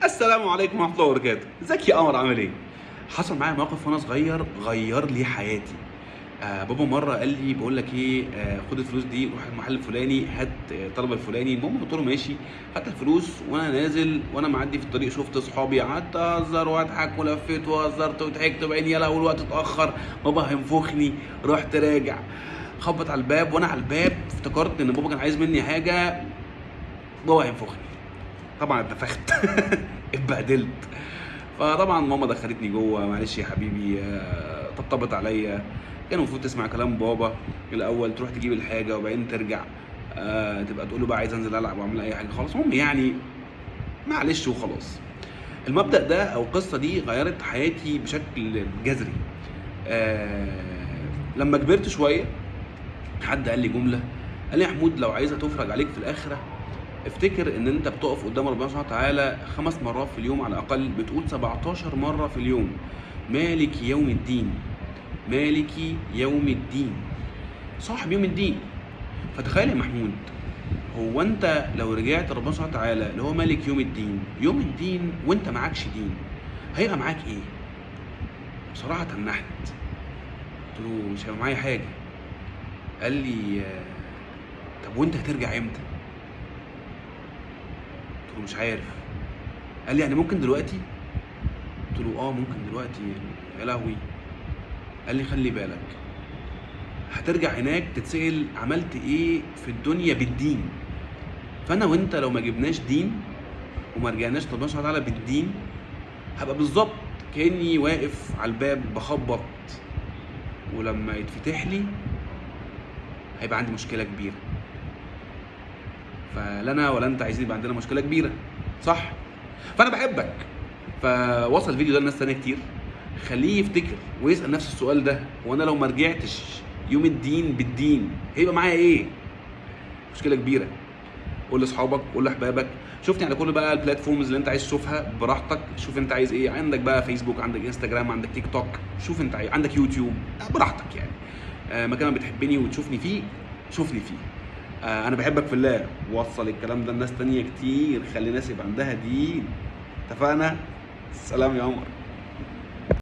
السلام عليكم ورحمه الله وبركاته. ازيك يا قمر، عامل ايه؟ حصل معايا موقف وانا صغير غير لي حياتي. بابا مره قال لي بقول لك ايه، خد الفلوس دي روح المحل الفلاني هات الطلب الفلاني. المهم قلت له ماشي. خدت الفلوس وانا نازل وانا معدي في الطريق شفت اصحابي، قعدت اهزر واضحك ولفيت وهزرت وضحكت بعيني، يا لهوي الوقت اتاخر بابا هينفخني. رحت راجع خبط على الباب، وانا على الباب افتكرت ان بابا كان عايز مني حاجه، بابا هينفخني. طبعا اتنفخت اتبهدلت. فطبعا ماما دخلتني جوه، معلش يا حبيبي، طبطبت عليا. كان المفروض تسمع كلام بابا الاول، تروح تجيب الحاجه وبعدين ترجع، تبقى تقول له بقى عايز انزل العب واعمل اي حاجه. خلاص المهم يعني معلش وخلاص. المبدأ ده او القصه دي غيرت حياتي بشكل جذري. لما كبرت شويه حد قال لي جمله، قال لي يا محمود لو عايزها تفرج عليك في الاخره افتكر ان انت بتقف قدام ربنا سبحانه وتعالى 5 مرات في اليوم على الاقل، بتقول 17 مره في اليوم مالك يوم الدين، مالك يوم الدين، صاحب يوم الدين. فتخيل يا محمود، هو انت لو رجعت لربنا سبحانه وتعالى اللي هو مالك يوم الدين، يوم الدين وانت معكش دين، هيبقى معاك ايه؟ بصراحه تنحت، قلت له مش هيبقى معايا حاجه. قال لي طب وانت هترجع امتى؟ قلت له مش عارف. قال لي يعني ممكن دلوقتي؟ قلت له ممكن دلوقتي. يا لهوي. قال لي خلي بالك، هترجع هناك تتسأل عملت ايه في الدنيا بالدين. فانا وانت لو ما جبناش دين وما رجعناش لربنا سبحانه وتعالى بالدين، هبقى بالظبط كاني واقف على الباب بخبط، ولما يتفتح لي هيبقى عندي مشكله كبيره. فلا انا ولا انت عايزين يبقى عندنا مشكله كبيره، صح؟ فانا بحبك، فوصل الفيديو ده لناس تانية كتير، خليه يفتكر ويسأل نفس السؤال ده، وانا لو ما رجعتش يوم الدين بالدين هيبقى معايا ايه؟ مشكله كبيره. قول لاصحابك، قول لاحبابك، شوفني على كل بقى البلاتفورمز اللي انت عايز تشوفها براحتك. شوف انت عايز ايه، عندك بقى فيسبوك، عندك انستجرام، عندك تيك توك، شوف انت عايز، عندك يوتيوب، براحتك يعني. مكان ما بتحبني وتشوفني فيه شوفني فيه. انا بحبك في الله، وصل الكلام ده لناس تانية كتير، خلي ناس يبقى عندها دين. اتفقنا؟ سلام يا عمر.